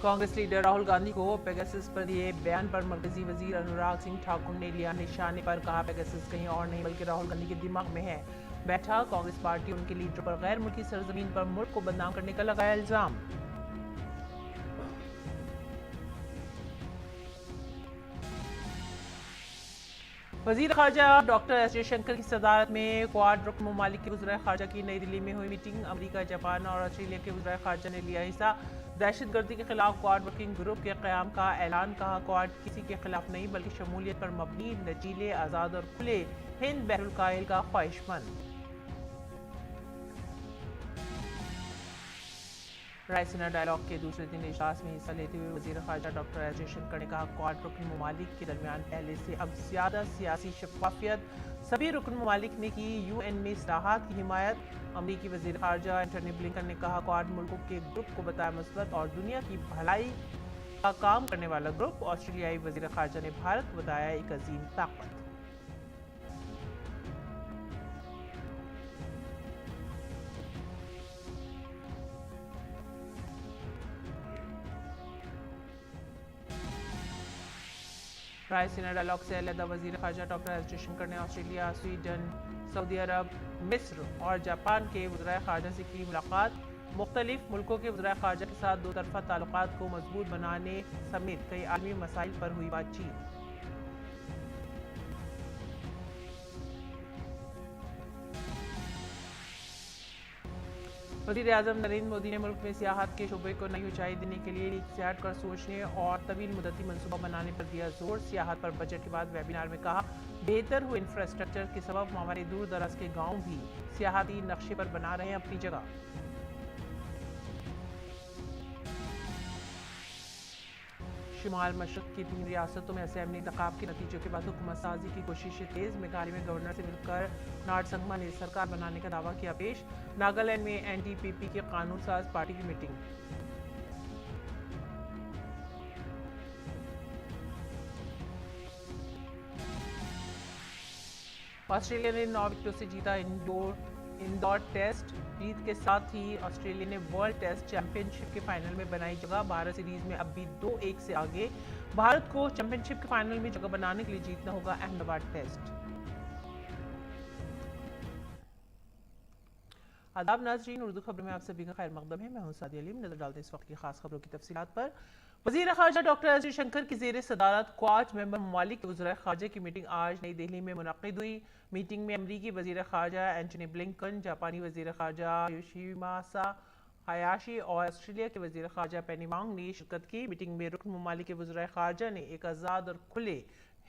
Congress leader Rahul Gandhi को Pegasus पर दिए बयान पर मरकजी वजीर अनुराग सिंह ठाकुर ने लिया निशाने पर। कहा, पेगासस कहीं और नहीं बल्कि राहुल गांधी के दिमाग में है बैठा। कांग्रेस पार्टी उनके लीडर पर गैर मुल्की सरजमीन पर मुल्क को बदनाम करने का लगाया इल्जाम। वजीर खारजा डॉक्टर एस जयशंकर की सदारत में क्वाड रुकन ममालिक के वज़ीर खारजा की नई दिल्ली में हुई मीटिंग। अमरीका, जापान और ऑस्ट्रेलिया के वज़ीर खारजा ने लिया हिस्सा। दहशतगर्दी के खिलाफ क्वाड वर्किंग ग्रुप के क़याम का ऐलान। कहा, क्वाड किसी के खिलाफ नहीं बल्कि शमूलियत पर मबनी, लचीले, आज़ाद और खुले हिंद बहरुल कायल का ख्वाहिशमंद। रायसीना डायलॉग के दूसरे दिन इजलास में हिस्सा लेते हुए वजीर खारजा डॉक्टर एस जयशंकर ने कहा, क्वाड रुकन ममालिक के दरमियान पहले से अब ज्यादा सियासी शफाफियत। सभी रुकन ममालिक ने की यूएन में इस्लाहात की हिमायत। अमरीकी वजीर खारजा एंटनी ब्लिंकन ने कहा, क्वाड मुल्कों के ग्रुप को बताया मसबत और दुनिया की भलाई का काम करने वाला ग्रुप। ऑस्ट्रेलियाई वजीर खारजा ने भारत को बताया एक अजीम ताकत। रायसीना डायलॉग से अलहदा वजीर खारजा डॉक्टर एस जयशंकर ने ऑस्ट्रेलिया, स्वीडन, सऊदी अरब, मिस्र और जापान के वज़ीर खारजा से की मुलाकात। मुख्तलिफ मुल्कों के वज़ीर खारजा के साथ दो तरफा ताल्लुकात को मजबूत बनाने समेत कई आलमी मसाइल पर हुई बातचीत। वज़ीर आज़म नरेंद्र मोदी ने मुल्क में सियाहत के शोबे को नई ऊंचाई देने के लिए इख्तियार कर सोचने और तवील मुद्दती मनसूबा बनाने पर दिया जोर। सियाहत पर बजट के बाद वेबिनार में कहा, बेहतर हुए इंफ्रास्ट्रक्चर के सबब हमारे दूर दराज के गाँव भी सियाहती नक्शे पर बना रहे हैं अपनी जगह। शुमाल मशरक की 3 रियासतों में असेंबली इंतखाब के नतीजों के बाद हुकूमत साजी की कोशिशें तेज। मेघालय में गवर्नर से मिलकर नाड संगमा ने सरकार बनाने का दावा किया पेश। नागालैंड में एनडीपीपी के कानून साज पार्टी की मीटिंग। ऑस्ट्रेलिया ने 9 विकेटों से जीता इंदौर टेस्ट। जीत के साथ ही ऑस्ट्रेलिया ने वर्ल्ड टेस्ट चैंपियनशिप के फाइनल में बनाई जगह। भारत सीरीज में अब भी 2-1 से आगे। भारत को चैंपियनशिप के फाइनल में जगह बनाने के लिए जीतना होगा अहमदाबाद टेस्ट। आदाब नाजरीन, उर्दू खबरों में आप सभी का खैर मकदम है। मैं हूं सादिया अलीम। नजर डालते हैं इस वक्त की खास खबरों की तफसीलात पर। वजीर खारजा डॉक्टर एस जयशंकर की जेर सदारत क्वाड मेंबर ममालिक के वज़ीर खारजा की मीटिंग आज नई दिल्ली में मुनक़िद हुई। मीटिंग में अमरीकी वजीर खारजा एंटनी ब्लिंकन, जापानी वजीर खारजा योशिमासा हयाशी और ऑस्ट्रेलिया के वजीर खारजा पेनी वांग ने शिरकत की। मीटिंग में रुकन ममालिक के वज़ीर खारजा ने एक आज़ाद और खुले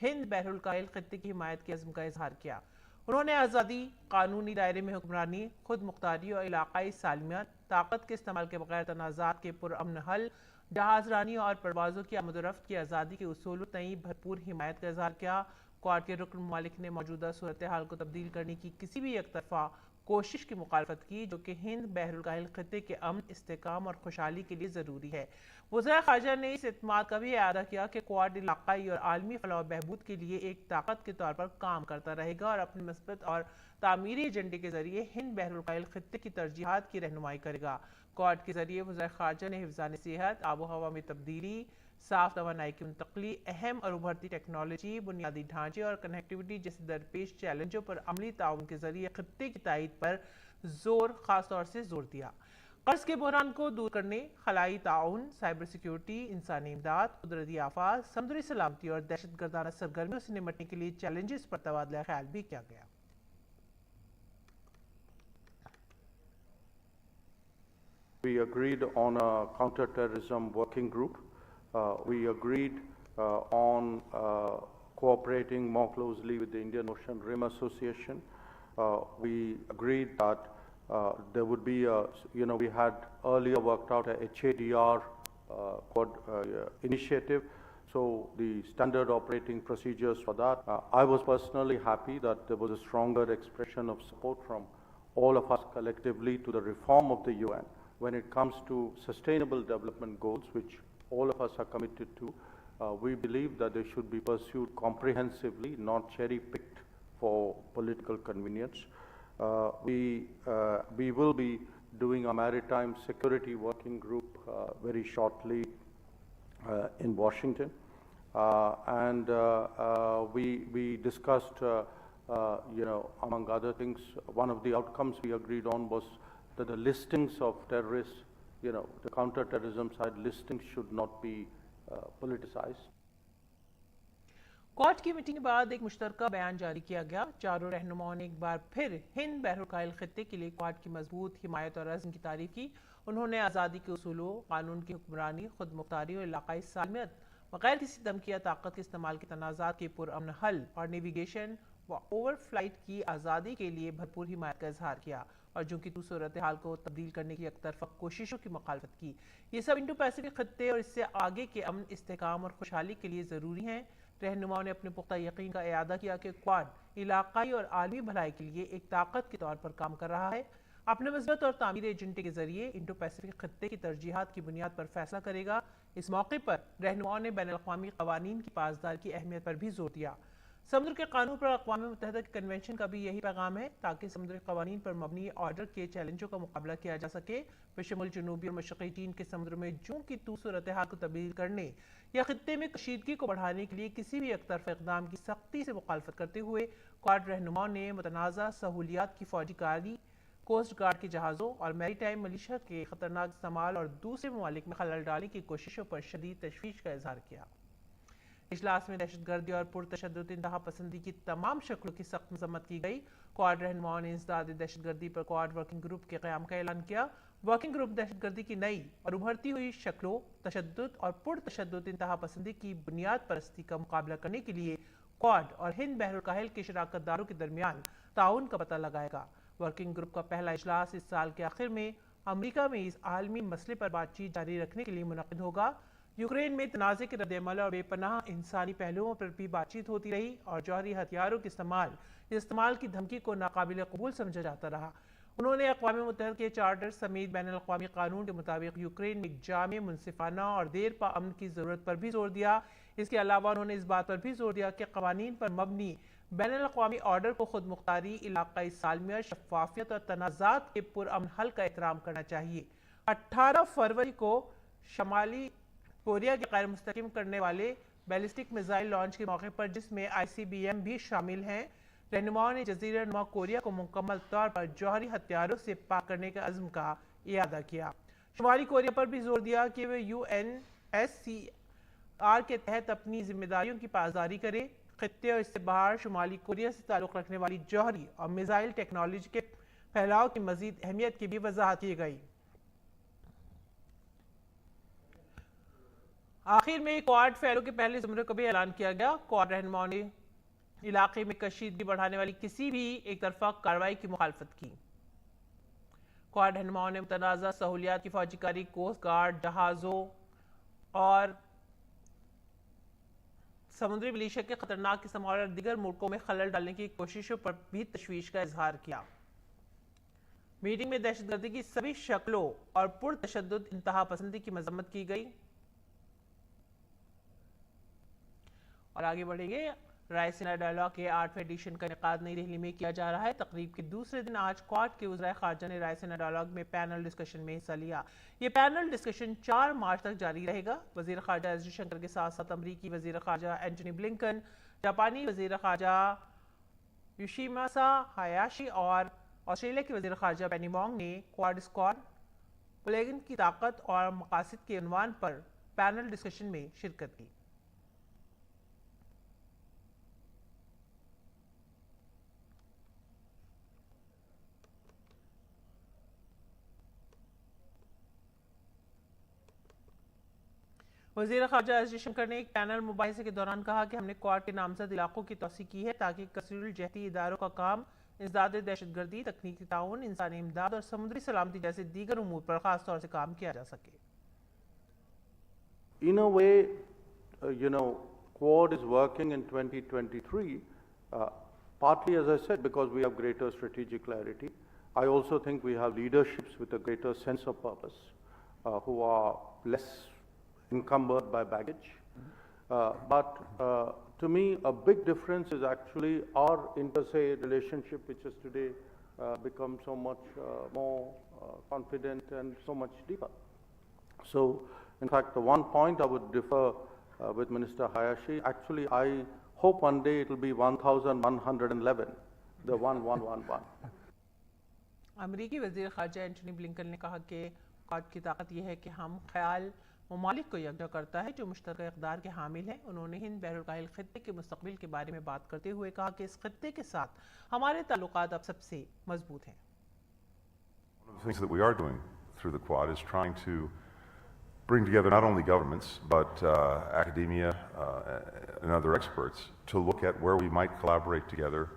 हिंद बहरुल कायल खित्ते की हिमायत के अज़्म का इजहार किया। उन्होंने आज़ादी, कानूनी दायरे में हुक्मरानी, खुद मुख्तारी और इलाकाई सालमियत, ताकत के इस्तेमाल के बगैर तनाज़ात के पुरअमन हल, जहाज़रानी और परवाज़ों की आमद-ओ-रफ़्त की आज़ादी के उसूलों तई भरपूर हिमायत का इज़हार किया। क्वाड के रुकन ममालिक ने मौजूदा सूरत हाल को तब्दील करने की किसी भी एक तरफा कोशिश की मुखालफत की जो कि हिंद बहरुल कायल खित्ते के अमन, इस्तेहकाम और खुशहाली के लिए ज़रूरी है। वज़ीर खारजा ने इस इत्मीनान का भी अदा किया कि क्वाड इलाकाई और आलमी फलाह और बहबूद के लिए एक ताकत के तौर पर काम करता रहेगा और अपने मस्बत और तामीरी एजेंडे के जरिए हिंद बहरुल कायल खित्ते की तरजीहात की रहनुमाई करेगा। क्वाड के जरिए वज़ीर खारजा ने हिफ़्ज़ान सेहत, आबो हवा में तब्दीली, साफ तवानाई की मुंतकली, अहम और उभरती टेक्नोलॉजी, बुनियादी ढांचे और कनेक्टिविटी जैसे दरपेश चैलेंजों पर अमली ताउन के जरिए खित्ते की तायद पर खासतौर से जोर दिया। कर्ज के बहरान को दूर करने, खलाई ताउन, साइबर सिक्योरिटी, इंसानी इमदाद, कुदरती आफात, समुद्री सलामती और दहशत गर्दाना सरगर्मियों से निपटने के लिए चैलेंजेस पर तबादला ख्याल भी किया गया। We agreed on a counter-terrorism working group. We agreed on cooperating more closely with the Indian Ocean Rim Association. We agreed that there would be we had earlier worked out a HADR initiative, so the standard operating procedures for that. I was personally happy that there was a stronger expression of support from all of us collectively to the reform of the UN. when it comes to sustainable development goals, which all of us are committed to, we believe that they should be pursued comprehensively, not cherry-picked for political convenience. We will be doing a maritime security working group very shortly in Washington. We discussed, among other things, one of the outcomes we agreed on was that the listings of terrorists, the counter-terrorism side listings should not be politicized. Quad की meeting के बाद एक मुश्तरका बयान जारी किया गया। चारों रहनुमाओं ने एक बार फिर हिंद बहरुल खित्ते के लिए क्वाड की मजबूत हिमायत और अज़्म की तारीफ की। उन्होंने आज़ादी के उसूलों, कानून की हुक्मरानी, खुद मुख्तारी और इलाकाई सालमियत बगैर किसी धमकी या ताकत के इस्तेमाल के तनाज़ात के पुरअमन हल और नेविगेशन व ओवरफ्लाइट की आज़ादी के लिए भरपूर हिमायत का इजहार किया और जो कि सूरत हाल को तब्दील करने की एकतरफा कोशिशों की मुखालफत की। ये सब इंडो पैसिफिक खत्ते और इससे आगे के अमन, इस्तेहकाम और खुशहाली के लिए ज़रूरी हैं। रहनुमाओं ने अपने पुख्ता यकीन का इयादा किया कि क्वाड इलाकाई और आलमी भलाई के लिए एक ताकत के तौर पर काम कर रहा है। अपने मजबूत और तामीर एजेंडे के जरिए इंडो पैसिफिक खत्ते की तरजीहात की बुनियाद पर फैसला करेगा। इस मौके पर रहनुमाओं ने बैनुल अक़वामी क़वानीन की पासदार की अहमियत पर भी जोर दिया। समुद्र के कानून पर अक़वाम मुत्तहिदा के कन्वेंशन का भी यही पैगाम है ताकि समुद्री क़वानीन पर मबनी ऑर्डर के चैलेंजों का मुकाबला किया जा सके। बशमुल जनूबी और मशरक़ी चीन के समुद्र में जूं की तू सूरत हाल को तब्दील करने या खित्ते में कशीदगी को बढ़ाने के लिए किसी भी एकतरफा इक़दाम की सख्ती से मुखालफत करते हुए क्वाड रहनुमाओं ने मुतनाज़ा सहूलियात की फ़ौजी कारी, कोस्ट गार्ड के जहाज़ों और मैरीटाइम मिलिशिया के ख़तरनाक इस्तेमाल और दूसरे ममालिक में खलल डालने की कोशिशों पर शदीद तशवीश का इजहार किया। इजलास में दहशतगर्दी और पुरतशद्दुद इंतहा पसंदी की तमाम शक्लों की सख्त मजम्मत की गई। क्वाड रहनुमाओं ने इंसदाद दहशतगर्दी पर क्वाड वर्किंग ग्रुप के क़याम का ऐलान किया। वर्किंग ग्रुप दहशतगर्दी की नई और उभरती हुई शक्लों, तशद्दुद और पुरतशद्दुद इंतहा पसंदी की बुनियाद परस्ती का मुकाबला करने के लिए क्वाड और हिंद बहरुल काहिल के शराकतदारों के दरमियान ताउन का पता लगाएगा। वर्किंग ग्रुप का पहला इजलास इस साल के आखिर में अमरीका में इस आलमी मसले पर बातचीत जारी रखने के लिए मुनक़िद होगा। यूक्रेन में तनाज़े के रद्द-ए-अमल और बेपनाह इंसानी पहलुओं पर भी बातचीत होती रही और जौहरी हथियारों के इस्तेमाल की धमकी को नाकाबिल कबूल समझा जाता रहा। उन्होंने अक़वाम मुत्तहिदा के चार्टर समेत बैनुल अक़वामी कानून के मुताबिक यूक्रेन में एक जामे, मुनसिफाना और देर पा अमन की ज़रूरत पर भी जोर दिया। इसके अलावा उन्होंने इस बात पर भी जोर दिया कि क़वानीन पर मबनी बैनुल अक़वामी ऑर्डर को खुद मुख्तारी, इलाकाई सालमियत, शफ़ाफ़ियत और तनाज़ात के पुरअमन हल का एहतराम करना चाहिए। 18 फरवरी को शमाली कोरिया के गैर मुस्तकिम करने वाले बैलिस्टिक मिसाइल लॉन्च के मौके पर, जिसमें ICBM भी शामिल हैं, रहनुमाओं ने जज़ीरा नुमा कोरिया को मुकम्मल तौर पर जौहरी हथियारों से पाक करने के अज़्म का इयादा किया। शुमाली कोरिया पर भी जोर दिया कि वे UNSCR के तहत अपनी जिम्मेदारियों की पासदारी करे। खित्ते और इससे बाहर शुमाली कोरिया से ताल्लुक़ रखने वाली जौहरी और मिसाइल टेक्नोलॉजी के फैलाव की मज़ीद अहमियत की भी वजाहत की गई। आखिर में क्वाड फैलो के पहले ज़ुमरे का भी ऐलान किया गया। क्वाड रहनुमाओं ने इलाके में कशीदगी बढ़ाने वाली किसी भी एक तरफा कार्रवाई की मुखालफत की। क्वाड रहनुमाओं ने मुतनाज़ा सहूलियात की फ़ौजी कारी, कोस्ट गार्ड, जहाज़ों और समुद्री मिलिशिया के खतरनाक इस्तेमाल और दीगर मुल्कों में खलल डालने की कोशिशों पर भी तशवीश का इजहार किया। मीटिंग में दहशतगर्दी की सभी शक्लों और पुरतशद्दुद इंतहा पसंदी की मजम्मत की गई। और आगे बढ़ेंगे। रायसीना डायलॉग के 8वें एडिशन का इनेकाद नई दिल्ली में किया जा रहा है। तकरीब के दूसरे दिन आज क्वाड के वज़ीर ख़ारजा ने रायसीना डायलॉग में पैनल डिस्कशन में हिस्सा लिया। ये पैनल डिस्कशन 4 मार्च तक जारी रहेगा। वज़ीर ख़ारजा एस जयशंकर के साथ साथ अमरीकी वज़ीर ख़ारजा एंटनी ब्लिंकन, जापानी वज़ीर ख़ारजा योशिमासा हायाशी और ऑस्ट्रेलिया के वज़ीर ख़ारजा पेनी वांग ने क्वाड स्क्वाड प्लेगन की ताकत और मकासद के उन्वान पर पैनल डिस्कशन में शिरकत की। वज़ीर ख़ारजा एस जयशंकर ने एक पैनल मुबाहिसे के दौरान कहा कि हमने क्वाड के नामजद इलाकों की तोसी की है ताकि कसीरुल जहती इदारों का काम इंसदाद दहशतगर्दी, तकनीकी ताउन, इंसानी इमदाद और समुद्री सलामती जैसे दीगर उमूर पर ख़ास तौर से काम किया जा सके। In a way, Quad is working in 2023, partly, as I said, because we have greater strategic clarity, I also think we have leaderships with a greater sense of purpose, who are less encumbered by baggage. But to me, a big difference is actually our inter-se relationship, which has today become so much more confident and so much deeper. So, in fact, the one point I would differ with Minister Hayashi, actually, I hope one day it will be 1111, the 1111. अमरीकी वज़ीर ख़ारजा Antony Blinken ने कहा कि quad की ताकत यह है कि हम ख्याल ममालिक को यकजा करता है जो मुश्तरका इक़दार के हामिल हैं। उन्होंने हिंद बहरुल ख़ित्ते के मुस्तक़बिल के बारे में बात करते हुए कहा कि इस ख़ित्ते के साथ हमारे ताल्लुकात अब सबसे मजबूत हैं। One of the things that we are doing through the Quad is trying to bring together not only governments but academia and other experts to look at where we might collaborate together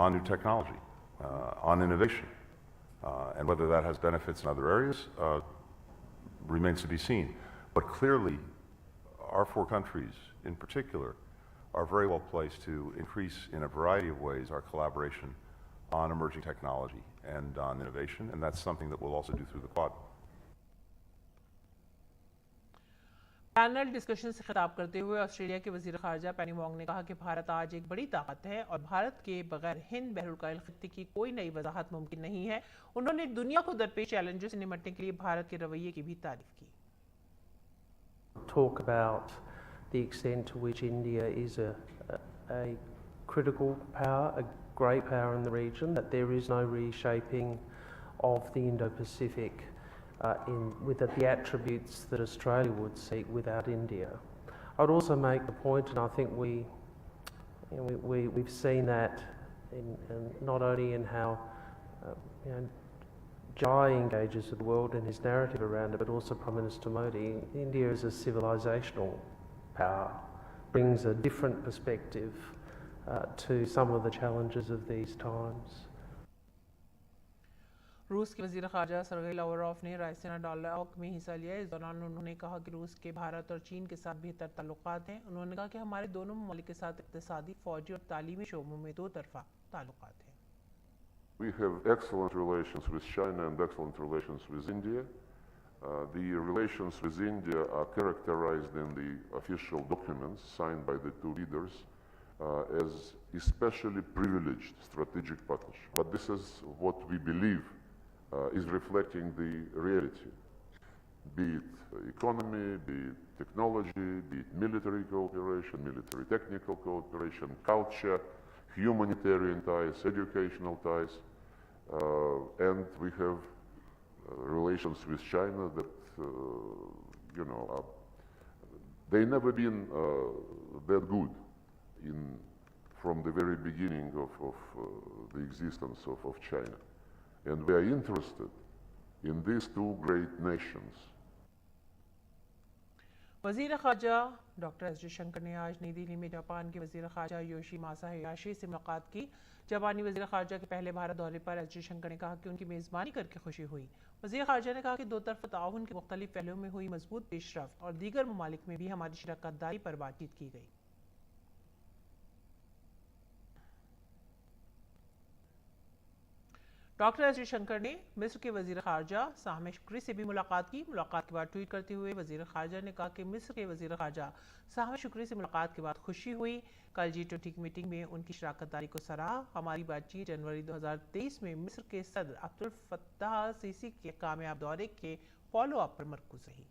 on new technology, on innovation, and whether that has benefits in other areas remains to be seen. But clearly, our four countries in particular are very well placed to increase in a variety of ways our collaboration on emerging technology and on innovation, and that's something that we'll also do through the Quad. Panel discussion से खिताब करते हुए Australia के वज़ीर ख़ारजा पेनी Wong ने कहा कि भारत आज एक बड़ी ताकत है और भारत के बगैर हिंद बहरुल ख़ित्ते की कोई नई वजाहत मुमकिन नहीं है। उन्होंने दुनिया को दरपेश चैलेंजों से निपटने के लिए भारत के रवैये की भी तारीफ की। Talk about the extent to which India is a critical power, a great power in the region, that there is no reshaping of the Indo-Pacific with the attributes that Australia would seek without India. I would also make the point, and I think we've seen that not only in how Jai engages with the world and his narrative around it, but also Prime Minister Modi. India is a civilizational power, brings a different perspective to some of the challenges of these times. रूस के वज़ीर ख़ारजा Sergei Lavrov ने Raisina dialogue में हिस्सा लिया। इस दौरान उन्होंने कहा कि रूस के भारत और चीन के साथ बेहतर ताल्लुकात हैं। उन्होंने कहा कि हमारे दोनों ममालिक के साथ इक़्तिसादी, फ़ौजी और तालीमी शोबों में दो तरफ़ा ताल्लुकात हैं। We have excellent relations with China and excellent relations with India. The relations with India are characterized in the official documents signed by the two leaders as especially privileged strategic partnership. But this is what we believe is reflecting the reality, be it economy, be it technology, be it military cooperation, military technical cooperation, culture, humanitarian ties, educational ties, and we have relations with China that, they never been that good from the very beginning of the existence of China. And we are interested in these two great nations. वज़ीर ख़ारजा doctor S Jaishankar ने आज नई दिल्ली में Japan के वज़ीर ख़ारजा Yoshimasa Hayashi से मुलाकात की। जापानी वज़ीर ख़ारजा के पहले भारत दौरे पर एस जयशंकर ने कहा कि उनकी मेज़बानी करके खुशी हुई। वज़ीर ख़ारजा ने कहा कि दो तरफ़ा ताउन के मुख्तलिफ पहलुओं में हुई मजबूत पेशरफ्त और दीगर ममालिक में भी हमारी शराकतदारी पर बातचीत की गई। डॉक्टर एस जयशंकर ने मिस्र के वज़ीर ख़ारजा साहमे शुक्री से भी मुलाकात की। मुलाकात के बाद ट्वीट करते हुए वज़ीर ख़ारजा ने कहा कि मिस्र के वज़ीर ख़ारजा साहमे शुक्री से मुलाकात के बाद खुशी हुई। कल G20 की मीटिंग में उनकी शराकतदारी को सराहा। हमारी बातचीत जनवरी 2023 में मिस्र के सदर अब्दुल फत्ताह सीसी के कामयाब दौरे के फॉलो अप पर मरकूज़ रही।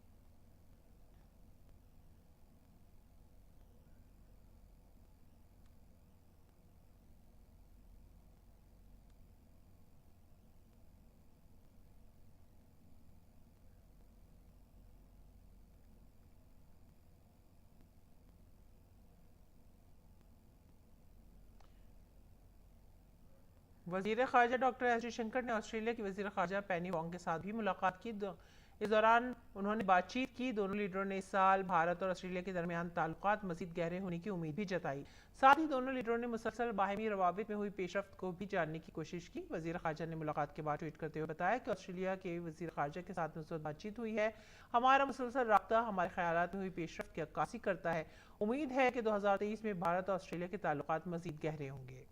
वज़ीर ख़ारजा डॉक्टर एस जयशंकर ने ऑस्ट्रेलिया की वज़ीर ख़ारजा पेनी वोंग के साथ भी मुलाकात की। इस दौरान उन्होंने बातचीत की। दोनों लीडरों ने इस साल भारत और ऑस्ट्रेलिया के दरमियान ताल्लुकात मज़ीद गहरे होने की उम्मीद भी जताई। साथ ही दोनों लीडरों ने मुसलसल बाहमी रवाबित में हुई पेशरफ्त को भी जानने की कोशिश की। वज़ीर ख़ारजा ने मुलाकात के बाद ट्वीट करते हुए बताया कि ऑस्ट्रेलिया के वज़ीर ख़ारजा के साथ मुसलसल बातचीत हुई है। हमारा मुसलसल रब्ता हमारे ख़यालात में हुई पेशरफ्त की अक्कासी करता है। उम्मीद है कि 2023 में भारत और ऑस्ट्रेलिया के ताल्लुकात मज़ीद गहरे होंगे।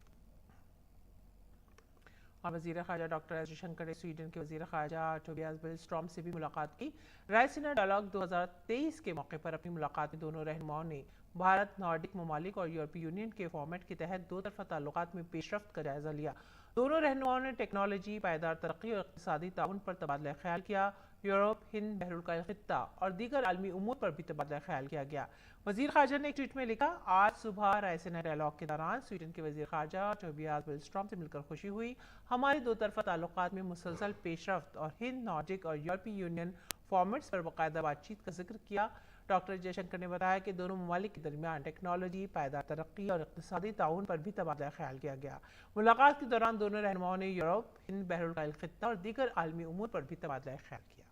और वज़ीर ख़ारजा डॉक्टर एस जयशंकर ने स्वीडन के वज़ीर ख़ारजा टोबियास बिलस्ट्रॉम से भी मुलाकात की। रायसीना डायलॉग 2023 के मौके पर अपनी मुलाकात में दोनों रहनुमाओं ने भारत, नॉर्डिक ममालिक और यूरोपीय यूनियन के फॉर्मेट के तहत दो तरफा ताल्लुकात में पेशरफ्त का जायजा लिया। दोनों रहनुमाओं ने टेक्नोलॉजी, पायदार तरक्की और इक़्तिसादी ताउन पर तबादला ख्याल किया। यूरोप, हिंद, बहरुल खित्ता और दीगर आलमी उमूर पर भी तबादला ख्याल किया गया। वज़ीर ख़ारजा ने एक ट्वीट में लिखा, आज सुबह रायसीना डायलॉग के दौरान स्वीडन के वज़ीर ख़ारजा टोबियास बिलस्ट्रॉम से मिलकर खुशी हुई। हमारे दो तरफा ताल्लुकात में मुसलसल पेशरफ्त और हिंद, नॉर्डिक और यूरोपीय यूनियन फॉर्मेट्स पर बाकायदा बातचीत का जिक्र किया। डॉक्टर जयशंकर ने बताया कि दोनों ममालिक के दरमियान टेक्नोलॉजी, पायदार तरक्की और इक़्तिसादी ताउन पर भी तबादला ख्याल किया गया। मुलाकात के दौरान दोनों रहनुमाओं ने यूरोप, हिंद, बहरुल खित्ता और दीगर आलमी उमूर पर भी तबादला ख्याल किया।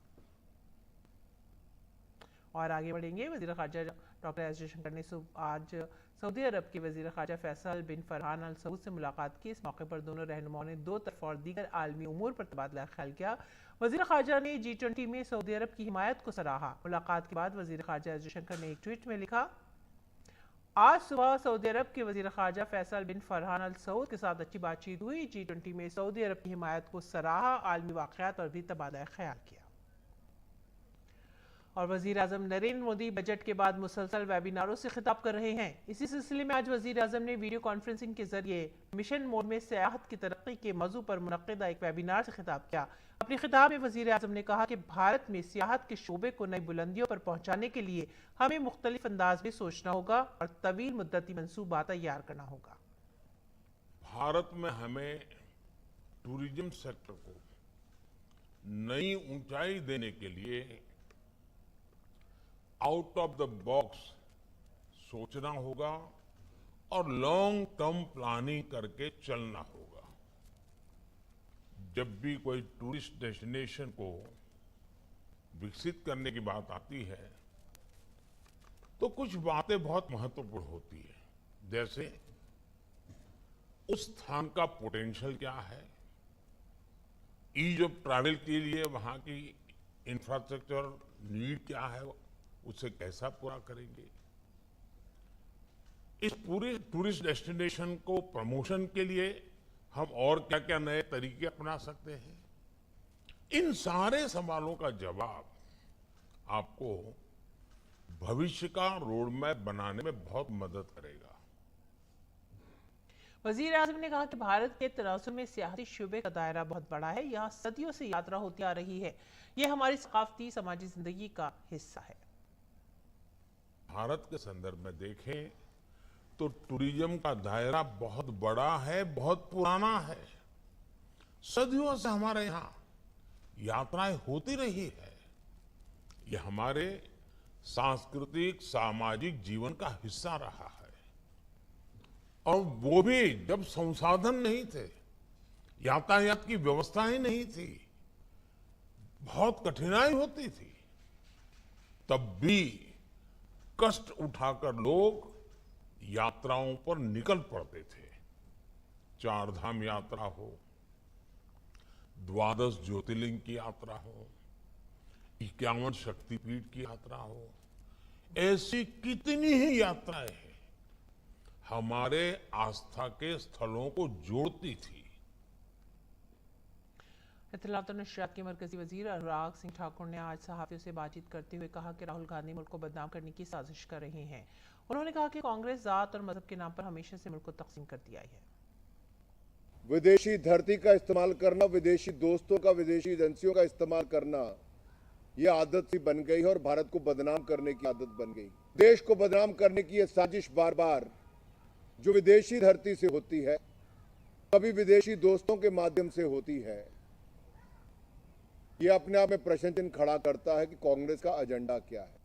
और आगे बढ़ेंगे। वज़ीर ख़ारजा डॉक्टर एस जयशंकर ने आज सऊदी अरब के वज़ीर ख़ारजा फैसल बिन फरहान अल सऊद से मुलाकात की। इस मौके पर दोनों रहनुमाओं ने दो तरफ़ा और दीगर आलमी उमूर पर तबादला ख्याल किया। वज़ीर ख़ारजा ने G20 में सऊदी अरब की हिमायत को सराहा। मुलाकात के बाद वज़ीर ख़ारजा एस जयशंकर ने एक ट्वीट में लिखा, आज सुबह सऊदी अरब के वज़ीर ख़ारजा फैसल बिन फरहान अल सऊद के साथ अच्छी बातचीत हुई। G20 में सऊदी अरब की हिमायत को सराहा, आलमी वाक़यात पर भी तबादला ख्याल किया। और वज़ीर आज़म नरेंद्र मोदी बजट के बाद मुसलसल वेबिनारों से खिताब कर रहे हैं। इसी सिलसिले में आज वज़ीर आज़म ने वीडियो कॉन्फ्रेंसिंग के जरिए मिशन मोड में सियाहत की तरक्की के मौजू पर मुनक़्क़िदा एक वेबिनार से खिताब किया। अपने खिताब में वज़ीर आज़म ने कहा कि भारत में सियाहत के शोबे को नई बुलंदियों पर पहुँचाने के लिए हमें मुख्तलिफ अंदाज में सोचना होगा और तवील मुद्दती मनसूबा तैयार करना होगा। भारत में हमें टूरिज्म सेक्टर को नई ऊंचाई देने के लिए आउट ऑफ द बॉक्स सोचना होगा और लॉन्ग टर्म प्लानिंग करके चलना होगा। जब भी कोई टूरिस्ट डेस्टिनेशन को विकसित करने की बात आती है तो कुछ बातें बहुत महत्वपूर्ण होती है, जैसे उस स्थान का पोटेंशियल क्या है, ईज ऑफ ट्रैवल के लिए वहां की इंफ्रास्ट्रक्चर नीड क्या है, उसे कैसा पूरा करेंगे। इस पूरे टूरिस्ट डेस्टिनेशन को प्रमोशन के लिए हम और क्या क्या नए तरीके अपना सकते हैं। इन सारे सवालों का जवाब आपको भविष्य का रोड मैप बनाने में बहुत मदद करेगा। वज़ीर आज़म ने कहा कि भारत के तनाज़ुर में सियासी शुबे का दायरा बहुत बड़ा है। यहाँ सदियों से यात्रा होती आ रही है। ये हमारी सकाफती समाजी जिंदगी का हिस्सा है। भारत के संदर्भ में देखें तो टूरिज्म का दायरा बहुत बड़ा है, बहुत पुराना है। सदियों से हमारे यहाँ यात्राएं होती रही है। ये हमारे सांस्कृतिक सामाजिक जीवन का हिस्सा रहा है, और वो भी जब संसाधन नहीं थे, यातायात की व्यवस्था ही नहीं थी, बहुत कठिनाई होती थी, तब भी कष्ट उठाकर लोग यात्राओं पर निकल पड़ते थे। चार धाम यात्रा हो, 12 ज्योतिर्लिंग की यात्रा हो, 51 शक्तिपीठ की यात्रा हो, ऐसी कितनी ही यात्राएं हैं हमारे आस्था के स्थलों को जोड़ती थी। इत्तलात और नशरियात के मरकजी वजीर अनुराग सिंह ठाकुर ने आज सहाफियों से बातचीत करते हुए कहा कि राहुल गांधी मुल्क को बदनाम करने की साजिश कर रहे हैं। उन्होंने कहा कि कांग्रेस जात और मजहब के नाम पर हमेशा से मुल्क को तकसीम करती आई है। विदेशी धरती का इस्तेमाल करना, विदेशी दोस्तों का, विदेशी एजेंसियों का इस्तेमाल करना, यह आदत सी बन गई है और भारत को बदनाम करने की आदत बन गई। देश को बदनाम करने की यह साजिश बार बार जो विदेशी धरती से होती है, कभी विदेशी दोस्तों के माध्यम से होती है, यह अपने आप में प्रश्न चिन्ह खड़ा करता है कि कांग्रेस का एजेंडा क्या है।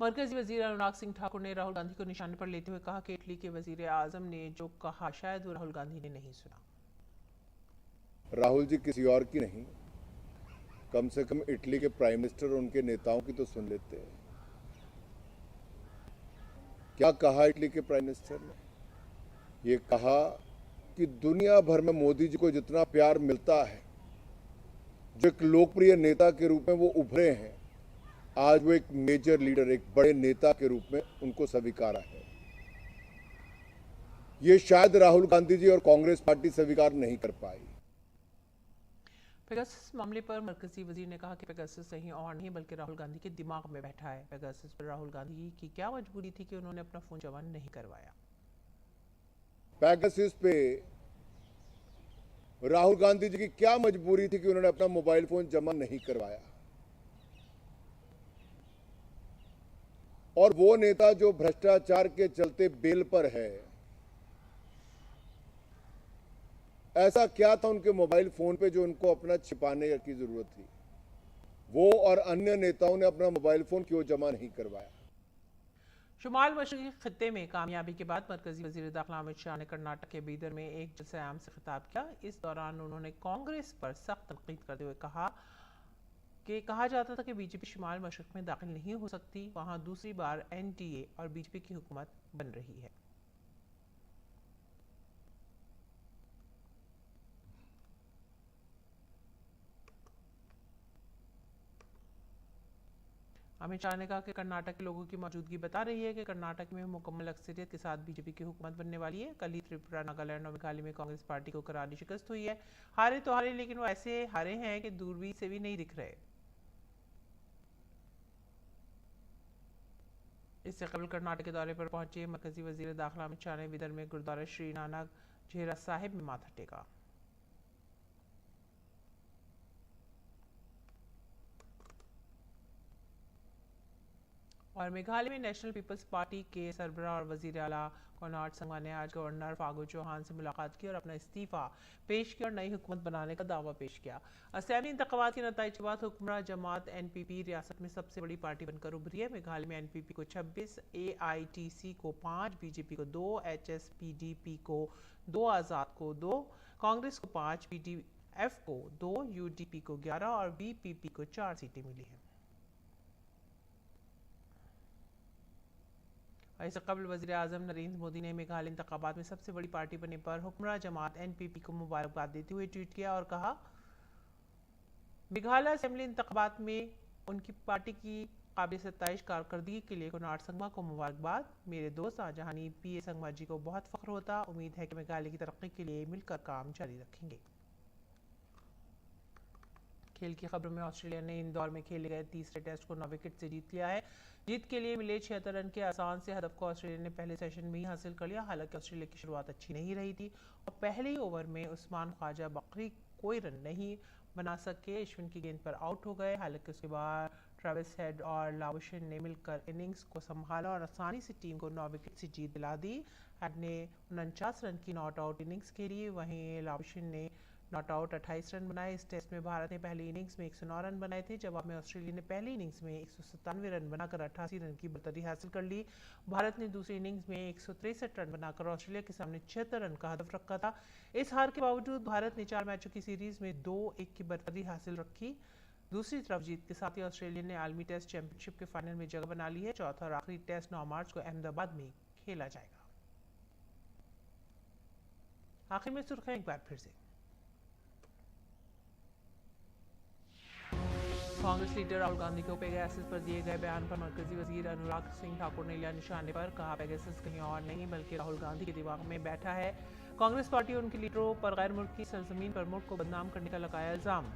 मरकजी वजीर अनुराग सिंह ठाकुर ने राहुल गांधी को निशाने पर लेते हुए कहा कि इटली के वजीर आजम ने जो कहा शायद वो राहुल गांधी ने नहीं सुना। राहुल जी किसी और की नहीं, कम से कम इटली के प्राइम मिनिस्टर और उनके नेताओं की तो सुन लेते हैं। क्या कहा इटली के प्राइम मिनिस्टर ने? ये कहा कि दुनिया भर में मोदी जी को जितना प्यार मिलता है, जो एक लोकप्रिय नेता के रूप में वो उभरे हैं, आज वो एक मेजर लीडर, एक बड़े नेता के रूप में उनको स्वीकारा है। ये शायद राहुल गांधी जी और कांग्रेस पार्टी स्वीकार नहीं कर पाई। पेगासस मामले पर मरकजी वजीर ने कहा कि पेगासस कहीं और नहीं बल्कि राहुल गांधी के दिमाग में बैठा है। पेगासस पर राहुल गांधी की क्या मजबूरी थी कि उन्होंने अपना फोन जमा नहीं करवाया? पेगासस पे राहुल गांधी जी की क्या मजबूरी थी कि उन्होंने अपना मोबाइल फोन जमा नहीं करवाया? और वो नेता जो भ्रष्टाचार के चलते बेल पर है, ऐसा क्या था उनके मोबाइल फोन पे जो उनको अपना छिपाने की जरूरत थी? वो और अन्य नेताओं ने अपना मोबाइल फोन क्यों जमा नहीं करवाया? शुमाल मशरकी खत्ते में कामयाबी के बाद मरकजी वजीर दाखिला अमित शाह ने कर्नाटक के बीदर में एक जलसे आम से खिताब किया। इस दौरान उन्होंने कांग्रेस पर सख्त तनकीद करते हुए कहा जाता था कि बीजेपी शुमाल मशरक में दाखिल नहीं हो सकती, वहां दूसरी बार एनडीए और बीजेपी की हुकूमत बन रही है। अमित शाह ने कहा कि कर्नाटक के लोगों की मौजूदगी बता रही है कि कर्नाटक में मुकम्मल अक्सरियत के साथ बीजेपी की हुकूमत बनने वाली है। कल ही त्रिपुरा, नागालैंड और मेघालय में कांग्रेस पार्टी को करारी शिकस्त हुई है। हारे तो हारे, लेकिन वो ऐसे हारे हैं कि दूरबीन से भी नहीं दिख रहे। इससे कबल कर्नाटक के दौरे पर पहुंचे मरकजी वजीर दाखिला अमित शाह ने बिदर में गुरुद्वारा श्री नानक झेरा साहिब में माथा टेका। और मेघालय में नेशनल पीपल्स पार्टी के सरबराह और वजीर आला कोनराड संगमा ने आज गवर्नर फागु चौहान से मुलाकात की और अपना इस्तीफा पेश किया और नई हुकूमत बनाने का दावा पेश किया। असेंबली इंतखाबात के नतीजे के बाद हुक्मरान जमात एनपीपी रियासत में सबसे बड़ी पार्टी बनकर उभरी है। मेघालय में एनपीपी को 26, एआईटीसी को 5, बीजेपी को 2, एचएसपीडीपी को 2, आज़ाद को 2, कांग्रेस को 5, पीडीएफ को 2, यूडीपी को 11 और वीपीपी को 4 सीटें मिली हैं। इससे कबल वज़ीर आज़म नरेंद्र मोदी ने मेघालय इंतखाबात में सबसे बड़ी पार्टी बनने पर हुक्मरान जमात एनपीपी को मुबारकबाद देते हुए ट्वीट किया और कहा, मेघालय असेंबली इंतखाबात में उनकी पार्टी की काबिल सत्ताइश कारकर्दगी के लिए कोनराड संगमा को मुबारकबाद। मेरे दोस्त आजहानी पीए संगमा जी को बहुत फख्र होता। उम्मीद है कि मेघालय की तरक्की के लिए मिलकर काम जारी रखेंगे। खेल की खबर में ऑस्ट्रेलिया ने इंदौर में खेले गए तीसरे टेस्ट को 9 विकेट से जीत लिया है। जीत के लिए मिले 76 रन के आसान से हदफ को ऑस्ट्रेलिया ने पहले सेशन में ही हासिल कर लिया। हालांकि ऑस्ट्रेलिया की शुरुआत अच्छी नहीं रही थी और पहले ही ओवर में उस्मान ख्वाजा बकरी कोई रन नहीं बना सके, अश्विन की गेंद पर आउट हो गए। हालांकि उसके बाद ट्रेविस हेड और लाबुशिन ने मिलकर इनिंग्स को संभाला और आसानी से टीम को 9 विकेट से जीत दिला दी। हेड ने 49 रन की नॉट आउट इनिंग्स खेली, वहीं लाबुशिन ने नॉट आउट 28 रन बनाए। इस टेस्ट में भारत ने पहली इनिंग्स में 109 रन बनाए थे, जवाब में ऑस्ट्रेलिया ने पहली इनिंग्स में 197 रन बनाकर 88 रन की बर्तरी हासिल कर ली। भारत ने दूसरी इनिंग्स में 163 रन बनाकर ऑस्ट्रेलिया के सामने 76 रन का हदफ रखा था। इस हार के बावजूद भारत ने 4 मैचों की सीरीज में 2-1 की बर्तरी हासिल रखी। दूसरी तरफ जीत के साथ ही ऑस्ट्रेलिया ने आलमी टेस्ट चैंपियनशिप के फाइनल में जगह बना ली है। चौथा और आखिरी टेस्ट 9 मार्च को अहमदाबाद में खेला जाएगा। आखिर में सुर्खियां एक बार फिर से। कांग्रेस लीडर राहुल गांधी को पेगासस पर दिए गए बयान पर मरकजी वजीर अनुराग सिंह ठाकुर ने लिया निशाने पर। कहा, पेगासस कहीं और नहीं बल्कि राहुल गांधी के दिमाग में बैठा है। कांग्रेस पार्टी उनके लीडरों पर गैर मुल्की सरजमीन पर मुल्क को बदनाम करने का लगाया इल्जाम।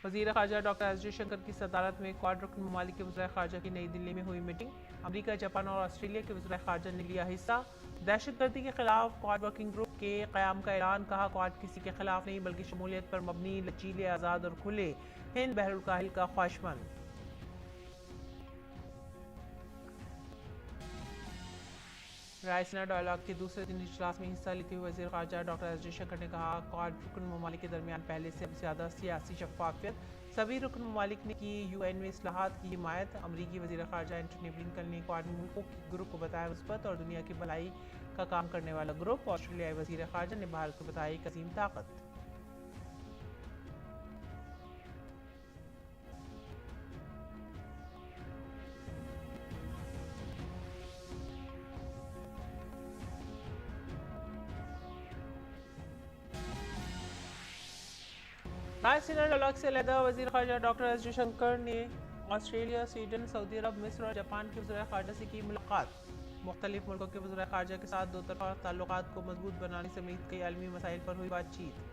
वजीर खारजा डॉक्टर एस जयशंकर की सदारत में क्वाड रुकन ममालिक के वज़ीर खारजा की नई दिल्ली में हुई मीटिंग। अमेरिका, जापान और ऑस्ट्रेलिया के वज़ीर खारजा ने लिया हिस्सा। दहशतगर्दी के खिलाफ क्वाड वर्किंग ग्रुप के क़याम का ऐलान। कहा, क्वाड किसी के खिलाफ नहीं बल्कि शमूलियत पर मबनी, लचीले, आज़ाद और खुले हिंद बहरुल काहिल का ख्वाहिशमंद। रायसीना डायलॉग के दूसरे दिन इजलास में हिस्सा लेते हुए वज़ीर ख़ारजा डॉक्टर एस जयशंकर ने कहा, क्वाड रुकन ममालिक के दरमियान पहले से अब ज़्यादा सियासी शफाफियत। सभी रुकन ममालिक ने की यूएन में इस्लाहात की हिमायत। अमरीकी वज़ीर ख़ारजा एंटनी ब्लिंकन ने क्वाड मुल्कों के ग्रुप को बताया मुस्बत और दुनिया की भलाई का काम करने वाला ग्रुप। ऑस्ट्रेलियाई वज़ीर ख़ारजा ने भारत को बताया एक अजीम ताकत। रायसीना डायलॉग से अलहदा वज़ीर ख़ारजा डॉक्टर एस जयशंकर ने ऑस्ट्रेलिया, स्वीडन, सऊदी अरब, मिस्र और जापान के वज़ीर ख़ारजा से की मुलाकात। मुख्तलिफ मुल्कों के वज़ीर ख़ारजा के साथ दो तरफ़ा ताल्लुकात को मजबूत बनाने समेत कई आलमी मसाइल पर हुई बातचीत।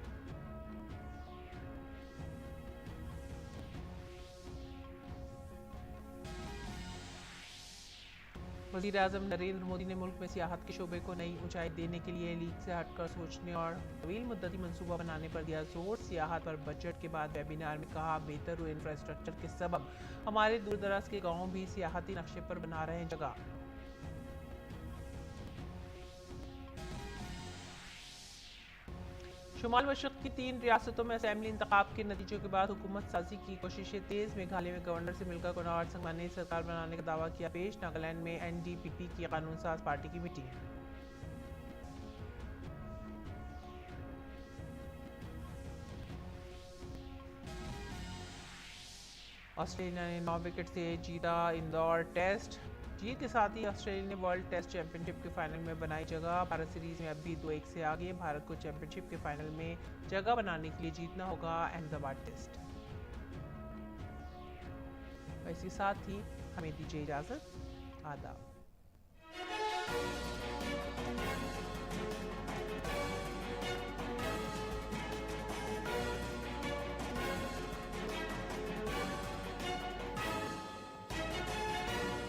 वज़ीर आज़म नरेंद्र मोदी ने मुल्क में सियाहत के शोबे को नई ऊंचाई देने के लिए लीग से हटकर सोचने और तवील मुद्दती मंसूबा बनाने पर दिया जोर। सियाहत पर बजट के बाद वेबिनार में कहा, बेहतर हुए इंफ्रास्ट्रक्चर के सबब हमारे दूर दराज के गाँव भी सियाहती नक्शे पर बना रहे हैं जगह। शुमाल मशरक़ की 3 रियासतों में असेंबली इंतखाब के नतीजों के बाद हुकूमत साजी की कोशिशें तेज। मेघालय में गवर्नर से मिलकर कुनवार संगमा ने सरकार बनाने का दावा किया पेश। नागालैंड में NDPP की कानून साज पार्टी की मीटिंग। ऑस्ट्रेलिया ने 9 विकेट से जीता इंदौर टेस्ट। जीत के साथ ही ऑस्ट्रेलिया ने वर्ल्ड टेस्ट चैंपियनशिप के फाइनल में बनाई जगह। भारत सीरीज में अब भी 2-1 से आगे। भारत को चैंपियनशिप के फाइनल में जगह बनाने के लिए जीतना होगा अहमदाबाद टेस्ट। इसी साथ ही हमें दीजिए इजाजत। आदाब।